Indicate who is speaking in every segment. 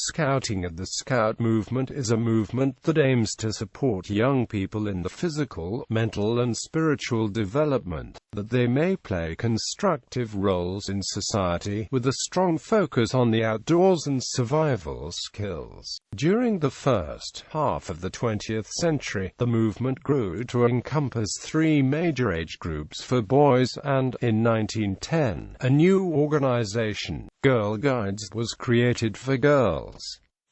Speaker 1: Scouting and the Scout movement is a movement that aims to support young people in the physical, mental and spiritual development, that they may play constructive roles in society, with a strong focus on the outdoors and survival skills. During the first half of the 20th century, the movement grew to encompass three major age groups for boys, and, in 1910, a new organization, Girl Guides, was created for girls.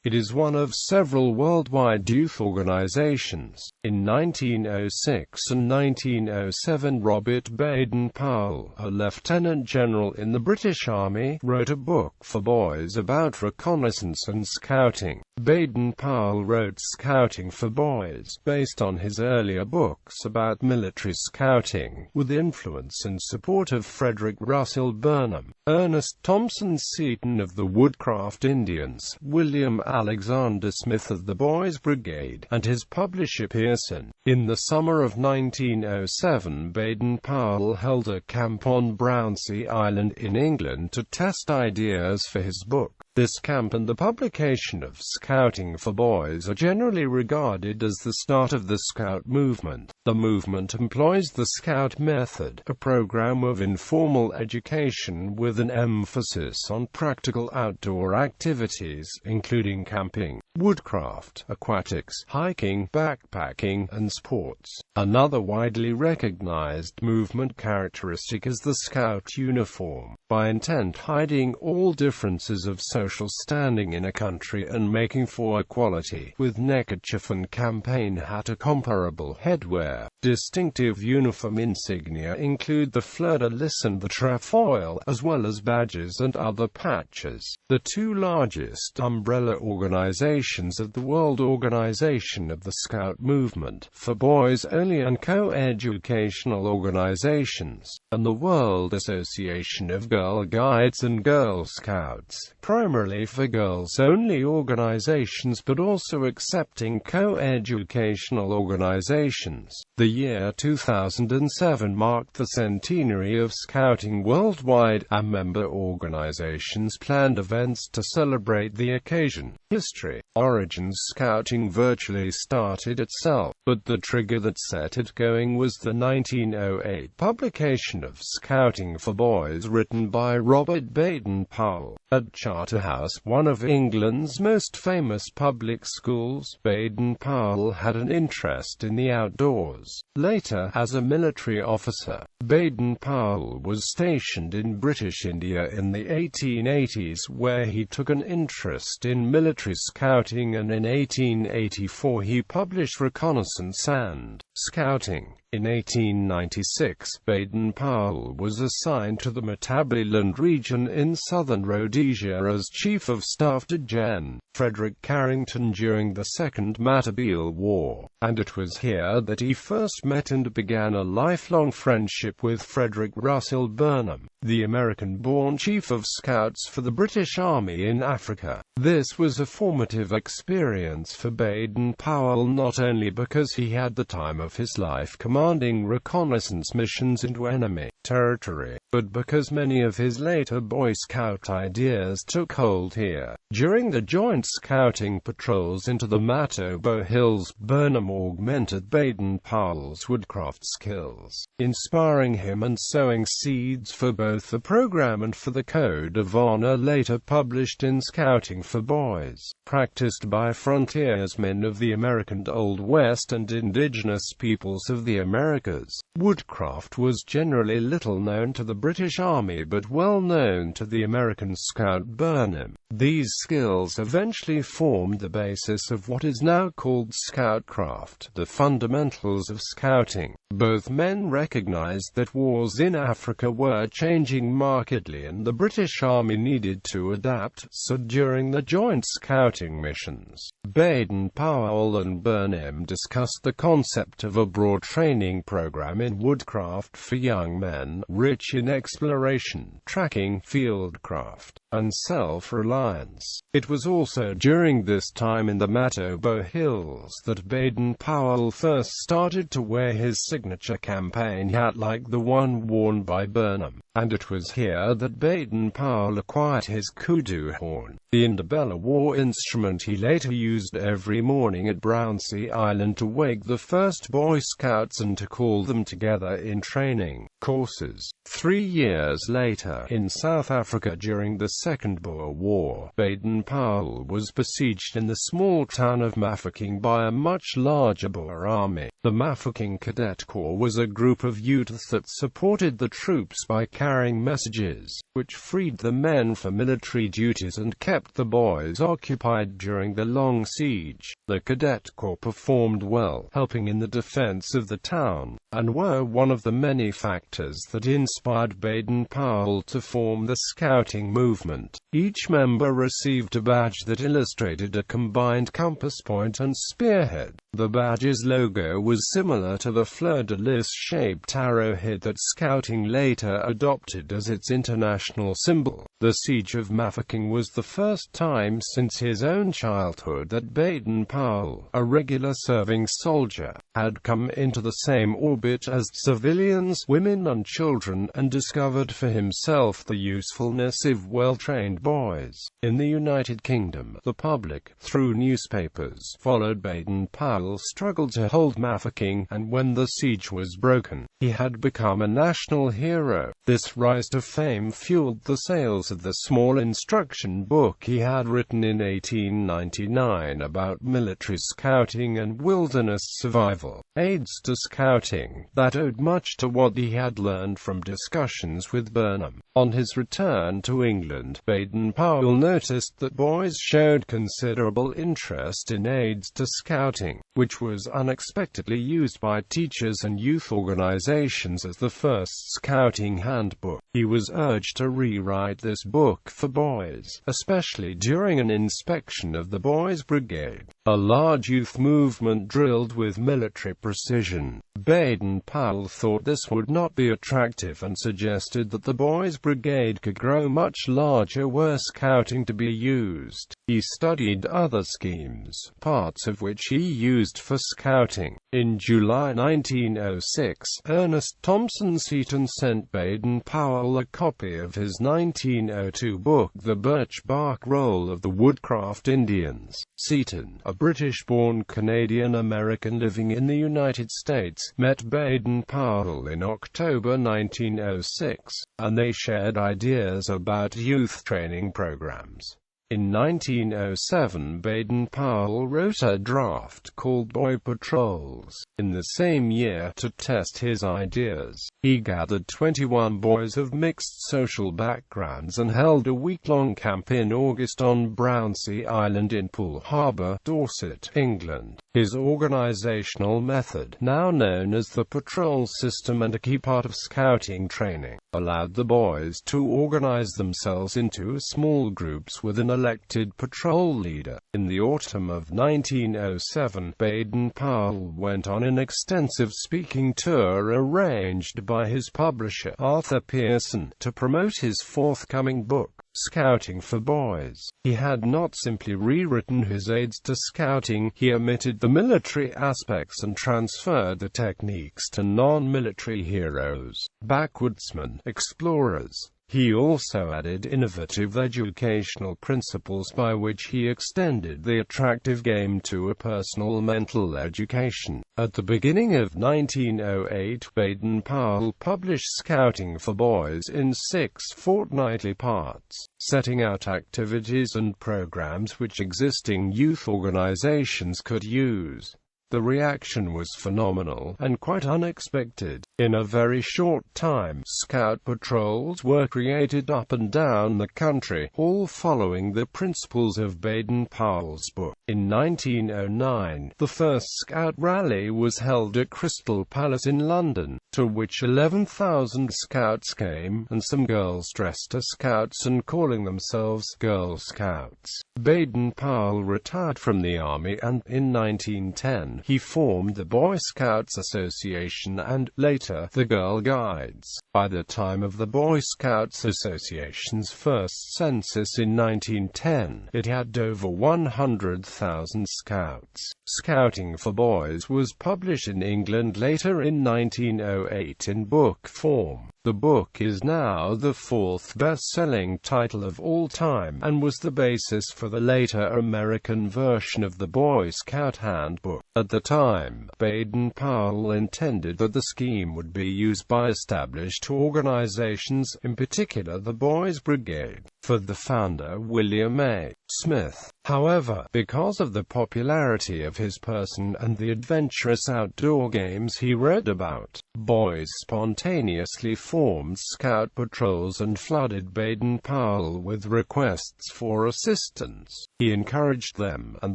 Speaker 1: It is one of several worldwide youth organizations. In 1906 and 1907, Robert Baden-Powell, a lieutenant general in the British Army, wrote a book for boys about reconnaissance and scouting. Baden-Powell wrote Scouting for Boys, based on his earlier books about military scouting, with influence and support of Frederick Russell Burnham, Ernest Thompson Seton of the Woodcraft Indians, William Alexander Smith of the Boys Brigade, and his publisher Pearson. In the summer of 1907, Baden-Powell held a camp on Brownsea Island in England to test ideas for his book. This camp and the publication of Scouting for Boys are generally regarded as the start of the Scout movement. The movement employs the Scout method, a program of informal education with an emphasis on practical outdoor activities, including camping, woodcraft, aquatics, hiking, backpacking, and sports. Another widely recognized movement characteristic is the Scout uniform, by intent hiding all differences of social standing in a country and making for equality, with neckerchief and campaign hat a comparable headwear. Distinctive uniform insignia include the fleur-de-lis and the trefoil, as well as badges and other patches. The two largest umbrella organizations are the World Organization of the Scout Movement, for boys only and co-educational organizations, and the World Association of Girl Guides and Girl Scouts, primarily for girls-only organizations but also accepting co-educational organizations. The year 2007 marked the centenary of Scouting worldwide, and member organizations planned events to celebrate the occasion. History. Origins. Scouting virtually started itself, but the trigger that set it going was the 1908 publication of Scouting for Boys written by Robert Baden-Powell. At Charterhouse, one of England's most famous public schools, Baden-Powell had an interest in the outdoors. Later, as a military officer, Baden-Powell was stationed in British India in the 1880s, where he took an interest in military scouting, and in 1884 he published Reconnaissance and Scouting. In 1896, Baden-Powell was assigned to the Matabeleland region in southern Rhodesia as Chief of Staff to Gen. Frederick Carrington during the Second Matabele War, and it was here that he first met and began a lifelong friendship with Frederick Russell Burnham, the American-born Chief of Scouts for the British Army in Africa. This was a formative experience for Baden-Powell, not only because he had the time of his life commanding reconnaissance missions into enemy territory, but because many of his later Boy Scout ideas took hold here. During the joint scouting patrols into the Matobo Hills, Burnham augmented Baden-Powell's woodcraft skills, inspiring him and sowing seeds for both the program and for the Code of Honor later published in Scouting for Boys. Practiced by frontiersmen of the American Old West and indigenous peoples of the Americas, woodcraft was generally little known to the British Army but well known to the American Scout Burnham. These skills eventually formed the basis of what is now called Scoutcraft, the fundamentals of scouting. Both men recognized that wars in Africa were changing markedly and the British Army needed to adapt, so during the joint scouting missions, Baden-Powell and Burnham discussed the concept of a broad training program in woodcraft for young men. men, rich in exploration, tracking, fieldcraft, and self-reliance. It was also during this time in the Matobo Hills that Baden-Powell first started to wear his signature campaign hat like the one worn by Burnham, and it was here that Baden-Powell acquired his kudu horn, the Indabella war instrument he later used every morning at Brownsea Island to wake the first Boy Scouts and to call them together in training courses. 3 years later, in South Africa during the Second Boer War, Baden-Powell was besieged in the small town of Mafeking by a much larger Boer army. The Mafeking Cadet Corps was a group of youth that supported the troops by carrying messages, which freed the men for military duties and kept the boys occupied during the long siege. The Cadet Corps performed well, helping in the defense of the town, and were one of the many factors that inspired Baden-Powell to form the Scouting movement. Each member received a badge that illustrated a combined compass point and spearhead. The badge's logo was similar to the fleur-de-lis shaped arrowhead that Scouting later adopted as its international symbol. The Siege of Mafeking was the first time since his own childhood that Baden-Powell, a regular serving soldier, had come into the same orbit as civilians, women and children, and discovered for himself the usefulness of well-trained boys. In the United Kingdom, the public, through newspapers, followed Baden-Powell's struggle to hold Mafeking, and when the siege was broken, he had become a national hero. This rise to fame fueled the sales of the small instruction book he had written in 1899 about military scouting and wilderness survival, Aids to Scouting, that owed much to what he had learned from discussions with Burnham. On his return to England, Baden-Powell noticed that boys showed considerable interest in Aids to Scouting, which was unexpectedly used by teachers and youth organizations as the first scouting handbook. He was urged to rewrite this book for boys, especially during an inspection of the Boys' Brigade, a large youth movement drilled with military precision. Baden-Powell thought this would not be attractive and suggested that the Boys' Brigade could grow much larger were scouting to be used. He studied other schemes, parts of which he used for scouting. In July 1906, Ernest Thompson Seton sent Baden-Powell a copy of his 1902 book The Birch Bark Roll of the Woodcraft Indians. Seton, a British-born Canadian-American living in the United States, met Baden-Powell in October 1906, and they shared ideas about youth training programs. In 1907, Baden-Powell wrote a draft called Boy Patrols. In the same year, to test his ideas, he gathered 21 boys of mixed social backgrounds and held a week-long camp in August on Brownsea Island in Poole Harbour, Dorset, England. His organizational method, now known as the patrol system and a key part of scouting training, allowed the boys to organize themselves into small groups with an elected patrol leader. In the autumn of 1907, Baden-Powell went on an extensive speaking tour arranged by his publisher, Arthur Pearson, to promote his forthcoming book, Scouting for Boys. He had not simply rewritten his Aids to Scouting, he omitted the military aspects and transferred the techniques to non-military heroes, backwoodsmen, explorers. He also added innovative educational principles by which he extended the attractive game to a personal mental education. At the beginning of 1908, Baden-Powell published Scouting for Boys in 6 fortnightly parts, setting out activities and programs which existing youth organizations could use. The reaction was phenomenal, and quite unexpected. In a very short time, scout patrols were created up and down the country, all following the principles of Baden-Powell's book. In 1909, the first Scout Rally was held at Crystal Palace in London, to which 11,000 scouts came, and some girls dressed as scouts and calling themselves Girl Scouts. Baden-Powell retired from the army and, in 1910, he formed the Boy Scouts Association and, later, the Girl Guides. By the time of the Boy Scouts Association's first census in 1910, it had over 100,000 scouts. Scouting for Boys was published in England later in 1908 in book form. The book is now the fourth best-selling title of all time, and was the basis for the later American version of the Boy Scout Handbook. At the time, Baden-Powell intended that the scheme would be used by established organizations, in particular the Boys Brigade, for the founder William A. Smith. However, because of the popularity of his person and the adventurous outdoor games he wrote about, boys spontaneously formed scout patrols and flooded Baden-Powell with requests for assistance. He encouraged them, and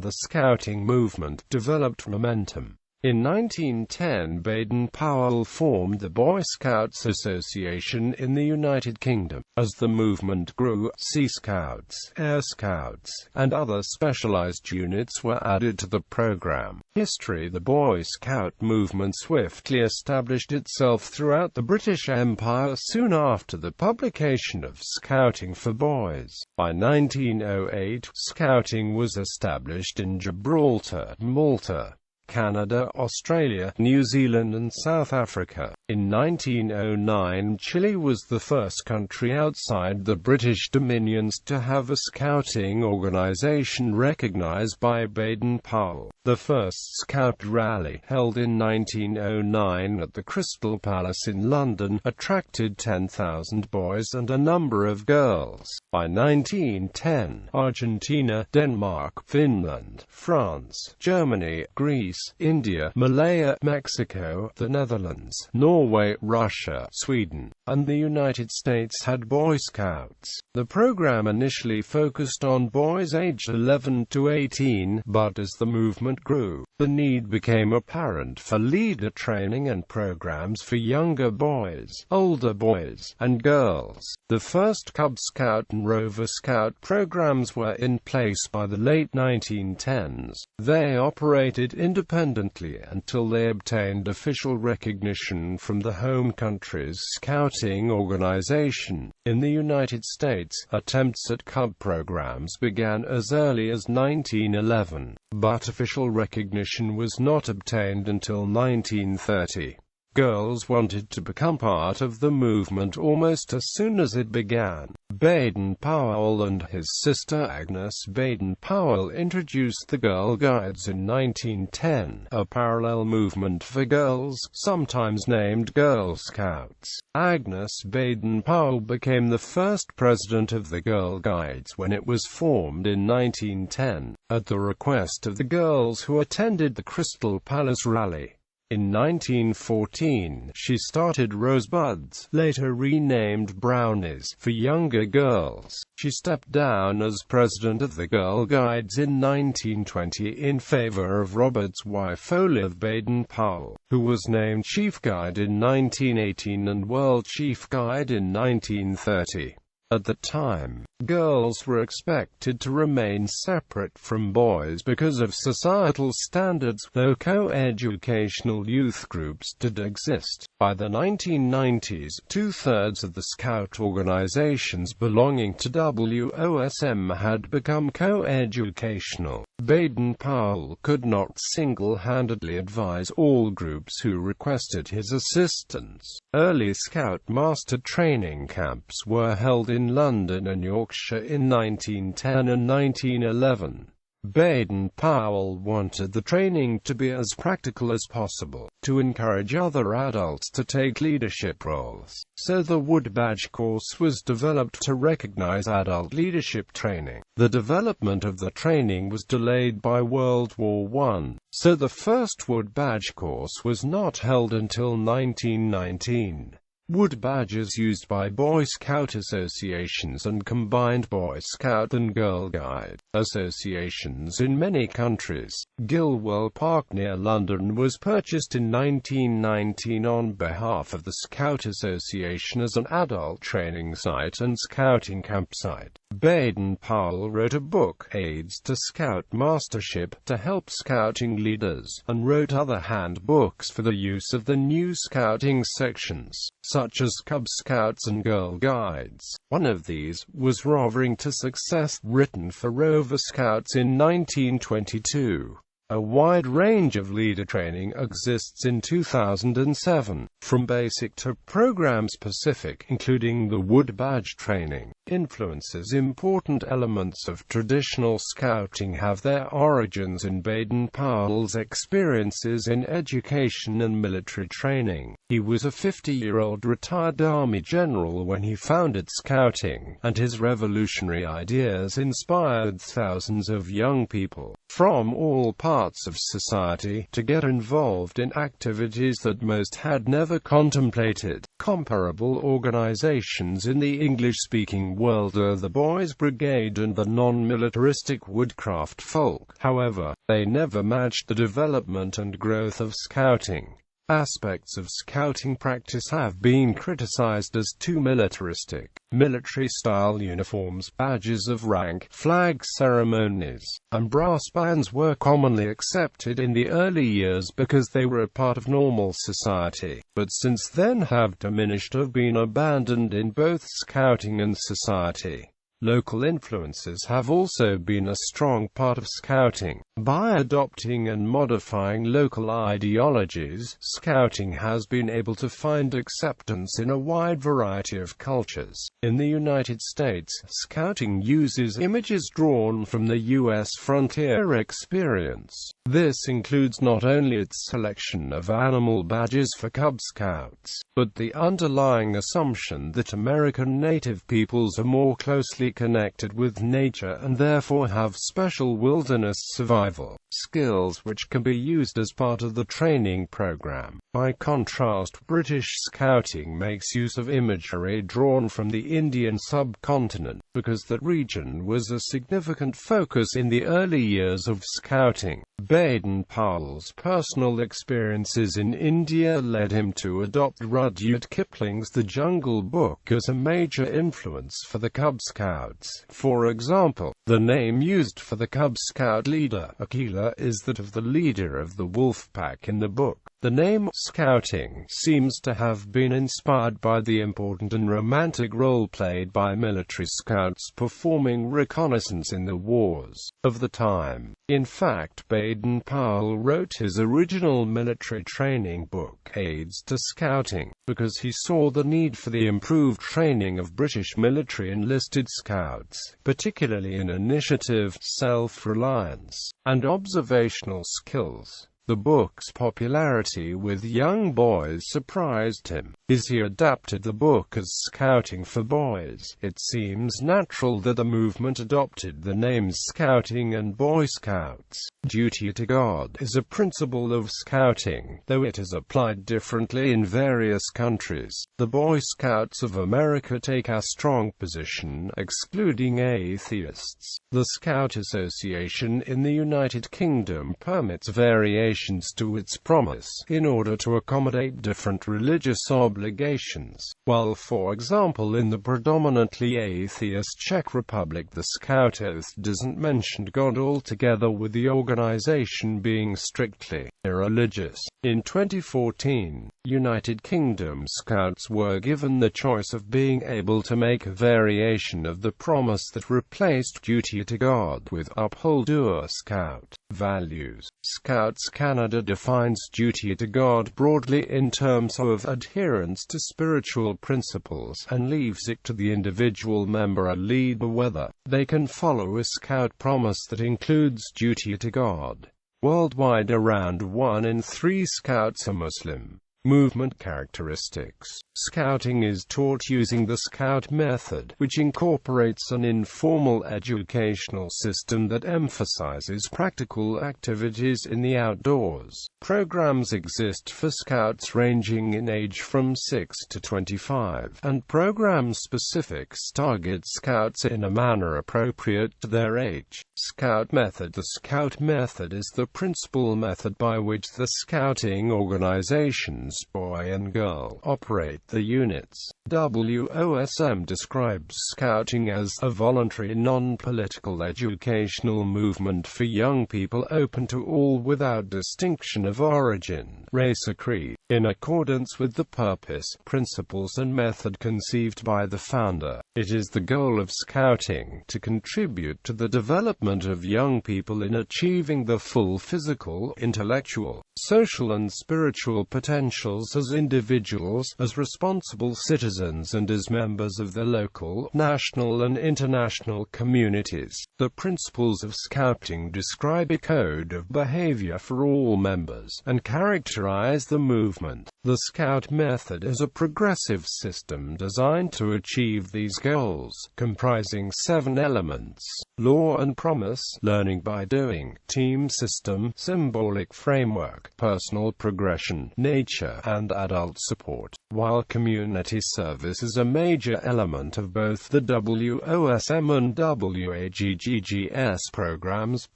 Speaker 1: the scouting movement developed momentum. In 1910, Baden-Powell formed the Boy Scouts Association in the United Kingdom. As the movement grew, Sea Scouts, Air Scouts, and other specialized units were added to the program. History: the Boy Scout movement swiftly established itself throughout the British Empire soon after the publication of Scouting for Boys. By 1908, Scouting was established in Gibraltar, Malta, Canada, Australia, New Zealand and South Africa. In 1909, Chile was the first country outside the British Dominions to have a scouting organization recognized by Baden-Powell. The first Scout Rally, held in 1909 at the Crystal Palace in London, attracted 10,000 boys and a number of girls. By 1910, Argentina, Denmark, Finland, France, Germany, Greece, India, Malaya, Mexico, the Netherlands, Norway, Russia, Sweden, and the United States had Boy Scouts. The program initially focused on boys aged 11 to 18, but as the movement grew, the need became apparent for leader training and programs for younger boys, older boys, and girls. The first Cub Scout and Rover Scout programs were in place by the late 1910s. They operated independently until they obtained official recognition from the home country's scouting organization. In the United States, attempts at Cub programs began as early as 1911, but official recognition was not obtained until 1930. Girls wanted to become part of the movement almost as soon as it began. Baden-Powell and his sister Agnes Baden-Powell introduced the Girl Guides in 1910, a parallel movement for girls, sometimes named Girl Scouts. Agnes Baden-Powell became the first president of the Girl Guides when it was formed in 1910, at the request of the girls who attended the Crystal Palace Rally. In 1914, she started Rosebuds, later renamed Brownies, for younger girls. She stepped down as president of the Girl Guides in 1920 in favor of Robert's wife Olive Baden-Powell, who was named chief guide in 1918 and world chief guide in 1930. At the time, girls were expected to remain separate from boys because of societal standards, though co-educational youth groups did exist. By the 1990s, two-thirds of the Scout organizations belonging to WOSM had become co-educational. Baden-Powell could not single-handedly advise all groups who requested his assistance. Early Scout Master training camps were held in London and Yorkshire in 1910 and 1911. Baden-Powell wanted the training to be as practical as possible, to encourage other adults to take leadership roles. So the Wood Badge course was developed to recognize adult leadership training. The development of the training was delayed by World War I, so the first Wood Badge course was not held until 1919. Wood badges used by Boy Scout associations and combined Boy Scout and Girl Guide associations in many countries. Gilwell Park near London was purchased in 1919 on behalf of the Scout Association as an adult training site and scouting campsite. Baden-Powell wrote a book, Aids to Scout Mastership, to help scouting leaders, and wrote other handbooks for the use of the new scouting sections, such as Cub Scouts and Girl Guides. One of these was Roving to Success, written for Rover Scouts in 1922. A wide range of leader training exists in 2007, from basic to program-specific, including the Wood Badge training. Influences. Important elements of traditional scouting have their origins in Baden-Powell's experiences in education and military training. He was a 50-year-old retired Army general when he founded scouting, and his revolutionary ideas inspired thousands of young people from all parts of society to get involved in activities that most had never contemplated. Comparable organizations in the English-speaking world are the Boys Brigade and the non-militaristic Woodcraft Folk. However, they never matched the development and growth of scouting. Aspects of scouting practice have been criticized as too militaristic. Military-style uniforms, badges of rank, flag ceremonies, and brass bands were commonly accepted in the early years because they were a part of normal society, but since then have diminished or been abandoned in both scouting and society. Local influences have also been a strong part of scouting. By adopting and modifying local ideologies, scouting has been able to find acceptance in a wide variety of cultures. In the United States, scouting uses images drawn from the U.S. frontier experience. This includes not only its selection of animal badges for Cub Scouts, but the underlying assumption that American native peoples are more closely connected with nature and therefore have special wilderness survival skills which can be used as part of the training program. By contrast, British scouting makes use of imagery drawn from the Indian subcontinent, because that region was a significant focus in the early years of scouting. Baden-Powell's personal experiences in India led him to adopt Rudyard Kipling's The Jungle Book as a major influence for the Cub Scouts. For example, the name used for the Cub Scout leader, Akela, is that of the leader of the wolf pack in the book. The name Scouting seems to have been inspired by the important and romantic role played by military scouts performing reconnaissance in the wars of the time. In fact, Baden-Powell wrote his original military training book, Aids to Scouting, because he saw the need for the improved training of British military enlisted scouts, particularly in initiative, self-reliance, and observational skills. The book's popularity with young boys surprised him. As he adapted the book as Scouting for Boys, it seems natural that the movement adopted the names Scouting and Boy Scouts. Duty to God is a principle of Scouting, though it is applied differently in various countries. The Boy Scouts of America take a strong position, excluding atheists. The Scout Association in the United Kingdom permits variations to its promise, in order to accommodate different religious obligations, while for example in the predominantly atheist Czech Republic the Scout Oath doesn't mention God altogether, with the organization being strictly irreligious. In 2014, United Kingdom Scouts were given the choice of being able to make a variation of the promise that replaced duty to God with uphold your Scout values. Scouts Canada defines duty to God broadly in terms of adherence to spiritual principles, and leaves it to the individual member or leader whether they can follow a Scout promise that includes duty to God. Worldwide, around 1 in 3 Scouts are Muslim. Movement characteristics. Scouting is taught using the Scout method, which incorporates an informal educational system that emphasizes practical activities in the outdoors. Programs exist for Scouts ranging in age from 6 to 25, and program-specifics target Scouts in a manner appropriate to their age. Scout method. The Scout method is the principal method by which the Scouting organizations, boy and girl, operate the units. WOSM describes Scouting as a voluntary non-political educational movement for young people open to all without distinction of origin, race or creed, in accordance with the purpose, principles and method conceived by the founder. It is the goal of Scouting to contribute to the development of young people in achieving the full physical, intellectual, social and spiritual potentials as individuals, as responsible citizens and as members of the local, national and international communities. The principles of Scouting describe a code of behavior for all members, and characterize the movement. The Scout method is a progressive system designed to achieve these goals, comprising 7 elements: law and promise, learning by doing, team system, symbolic framework, personal progression, nature, and adult support. While community service is a major element of both the WOSM and WAGGGS programs,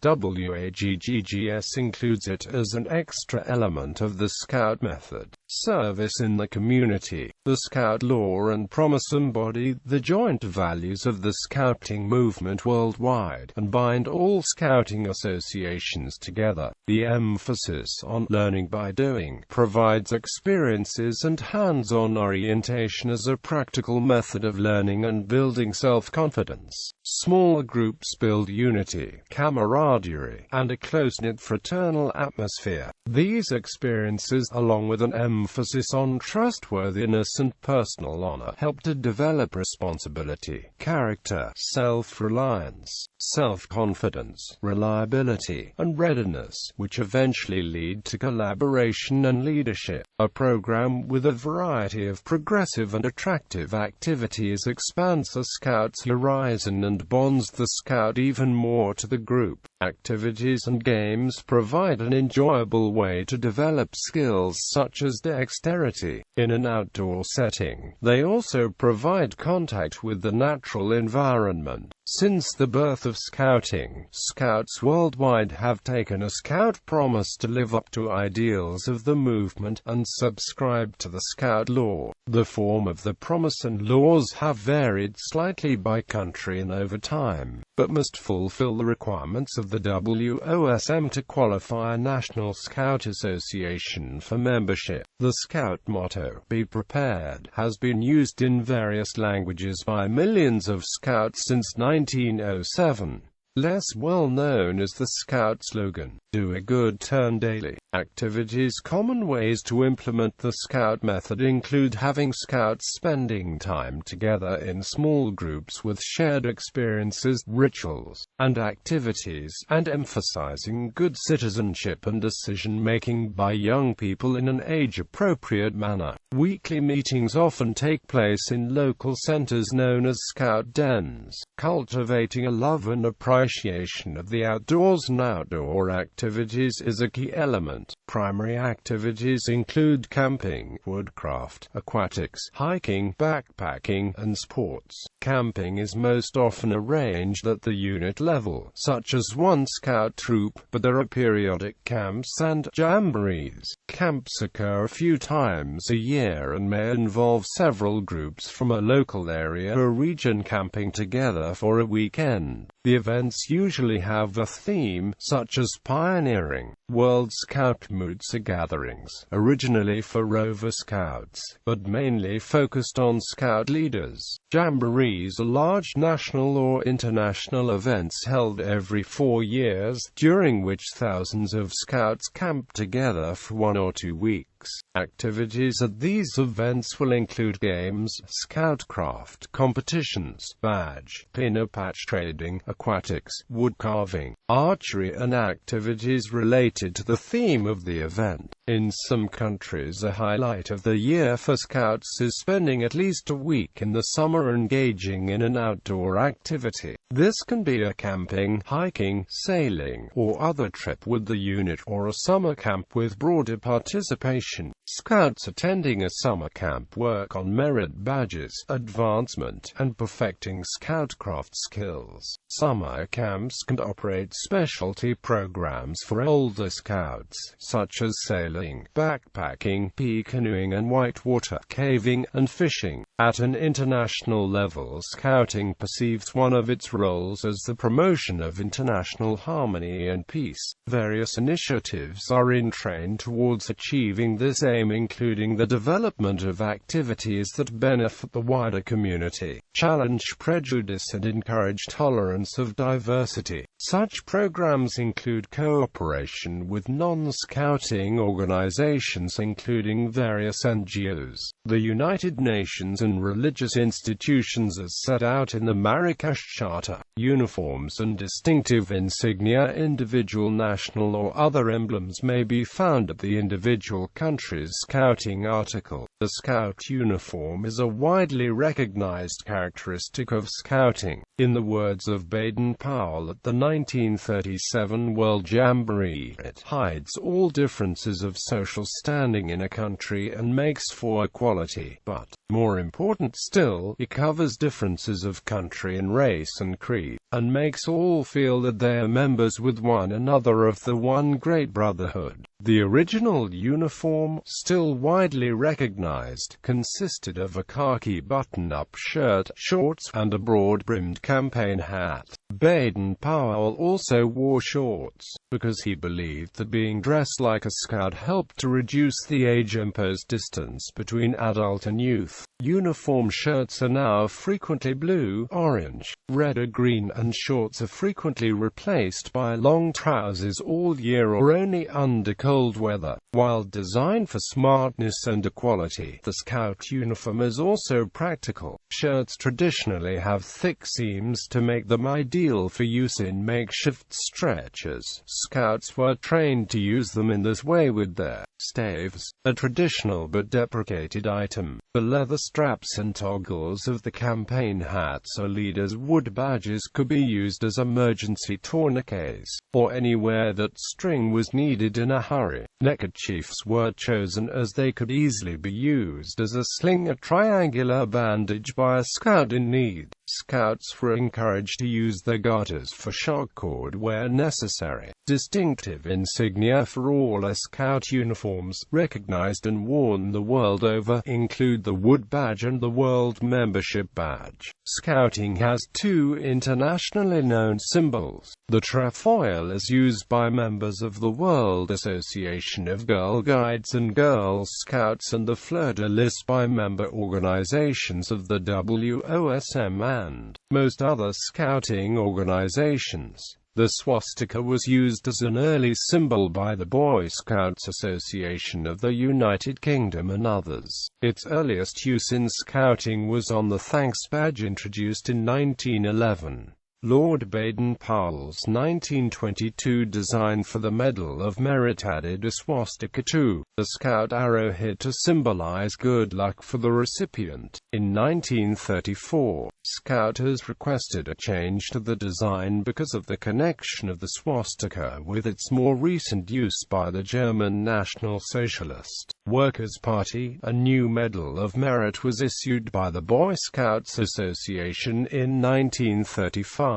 Speaker 1: WAGGGS includes it as an extra element of the Scout method. Service in the community. The Scout law and promise embody the joint values of the Scouting movement worldwide, and bind all Scouting associations together. The emphasis on learning by doing provides experiences and hands-on orientation as a practical method of learning and building self-confidence. Small groups build unity, camaraderie, and a close-knit fraternal atmosphere. These experiences, along with an emphasis on trustworthiness and personal honor, help to develop responsibility, character, self-reliance, self-confidence, reliability, and readiness, which eventually lead to collaboration and leadership. A program with a variety of progressive and attractive activities expands the Scout's horizon and bonds the Scout even more to the group. Activities and games provide an enjoyable way to develop skills such as dexterity. In an outdoor setting, they also provide contact with the natural environment. Since the birth of Scouting, Scouts worldwide have taken a Scout promise to live up to ideals of the movement and subscribe to the Scout law. The form of the promise and laws have varied slightly by country and over time, but must fulfill the requirements of the WOSM to qualify a National Scout Association for membership. The Scout motto, "Be Prepared," has been used in various languages by millions of Scouts since 1907. Less well known is the Scout slogan, "Do a good turn daily." Activities. Common ways to implement the Scout method include having Scouts spending time together in small groups with shared experiences, rituals, and activities, and emphasizing good citizenship and decision-making by young people in an age-appropriate manner. Weekly meetings often take place in local centers known as Scout dens. Cultivating a love and appreciation of the outdoors and outdoor activities is a key element. Primary activities include camping, woodcraft, aquatics, hiking, backpacking, and sports. Camping is most often arranged at the unit level, such as one Scout troop, but there are periodic camps and jamborees. Camps occur a few times a year and may involve several groups from a local area or region camping together for a weekend. The events usually have a theme, such as pioneering. World Scout Moods are gatherings, originally for Rover Scouts, but mainly focused on Scout leaders. Jamborees are large national or international events held every 4 years, during which thousands of Scouts camp together for 1 or 2 weeks. Activities at these events will include games, Scoutcraft competitions, badge, pin patch trading, aquatics, wood carving, archery and activities related to the theme of the event. In some countries, a highlight of the year for Scouts is spending at least a week in the summer engaging in an outdoor activity. This can be a camping, hiking, sailing, or other trip with the unit, or a summer camp with broader participation. Scouts attending a summer camp work on merit badges, advancement, and perfecting Scoutcraft skills. Summer camps can operate specialty programs for older Scouts, such as sailing, backpacking, pea canoeing and whitewater caving, and fishing. At an international level, Scouting perceives one of its roles as the promotion of international harmony and peace. Various initiatives are in train towards achieving this aim, including the development of activities that benefit the wider community, challenge prejudice and encourage tolerance of diversity. Such programs include cooperation with non-Scouting organizations including various NGOs, the United Nations and religious institutions as set out in the Marrakesh Charter. Uniforms and distinctive insignia, individual, national or other emblems may be found at the individual country's Scouting article. The Scout uniform is a widely recognized characteristic of Scouting. In the words of Baden-Powell at the 1937 World Jamboree, it hides all differences of social standing in a country and makes for equality, but, more important still, it covers differences of country and race and creed, and makes all feel that they are members with one another of the one great brotherhood. The original uniform, still widely recognized, consisted of a khaki button-up shirt, shorts, and a broad-brimmed campaign hat. Baden-Powell also wore shorts, because he believed that being dressed like a Scout helped to reduce the age-imposed distance between adult and youth. Uniform shirts are now frequently blue, orange, red or green, and shorts are frequently replaced by long trousers all year or only under cold weather. While designed for smartness and equality, the Scout uniform is also practical. Shirts traditionally have thick seams to make them ideal for use in makeshift stretchers. Scouts were trained to use them in this way with their staves, a traditional but deprecated item. The leather straps and toggles of the campaign hats or leaders' wood badges could be used as emergency tourniquets, or anywhere that string was needed in a hurry. Neckerchiefs were chosen as they could easily be used as a sling, a triangular bandage by a Scout in need. Scouts were encouraged to use their garters for shock cord where necessary. Distinctive insignia for all Scout uniforms, recognized and worn the world over, include the Wood Badge and the World Membership Badge. Scouting has two internationally known symbols. The trefoil is used by members of the World Association of Girl Guides and Girl Scouts, and the fleur-de-lis by member organizations of the WOSM and most other Scouting organizations. The swastika was used as an early symbol by the Boy Scouts Association of the United Kingdom and others. Its earliest use in Scouting was on the Thanks Badge introduced in 1911. Lord Baden-Powell's 1922 design for the Medal of Merit added a swastika to the Scout arrowhead to symbolize good luck for the recipient. In 1934, Scouters requested a change to the design because of the connection of the swastika with its more recent use by the German National Socialist Workers' Party. A new Medal of Merit was issued by the Boy Scouts Association in 1935.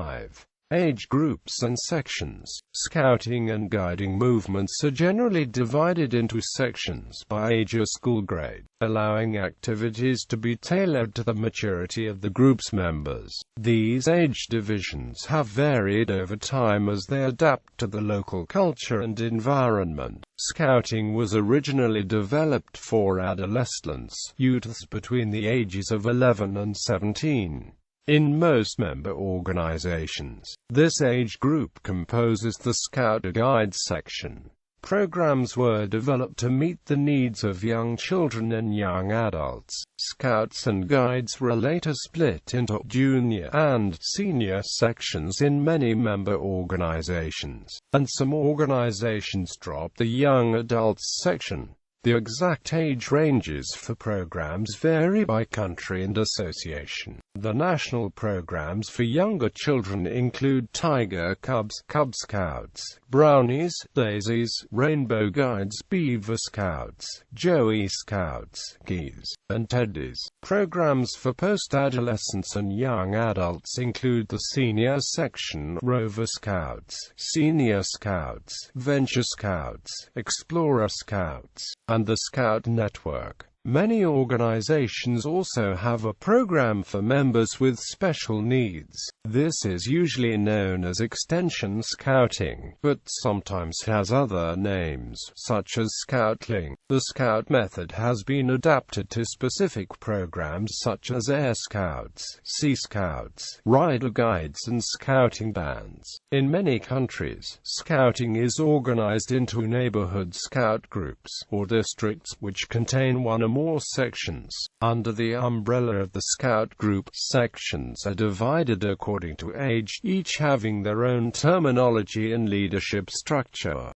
Speaker 1: Age groups and sections. Scouting and guiding movements are generally divided into sections by age or school grade, allowing activities to be tailored to the maturity of the group's members. These age divisions have varied over time as they adapt to the local culture and environment. Scouting was originally developed for adolescents, youths between the ages of 11 and 17. In most member organizations, this age group composes the Scout Guides section. Programs were developed to meet the needs of young children and young adults. Scouts and Guides were later split into junior and senior sections in many member organizations, and some organizations dropped the young adults section. The exact age ranges for programs vary by country and association. The national programs for younger children include Tiger Cubs, Cub Scouts, Brownies, Daisies, Rainbow Guides, Beaver Scouts, Joey Scouts, Geese, and Teddies. Programs for post-adolescents and young adults include the Senior Section, Rover Scouts, Senior Scouts, Venture Scouts, Explorer Scouts, and the Scout Network. Many organizations also have a program for members with special needs. This is usually known as Extension Scouting, but sometimes has other names, such as Scoutling. The Scout method has been adapted to specific programs such as Air Scouts, Sea Scouts, Rider Guides, and Scouting bands. In many countries, Scouting is organized into neighborhood Scout groups, or districts, which contain one or more sections. Under the umbrella of the Scout group, sections are divided according to age, each having their own terminology and leadership structure.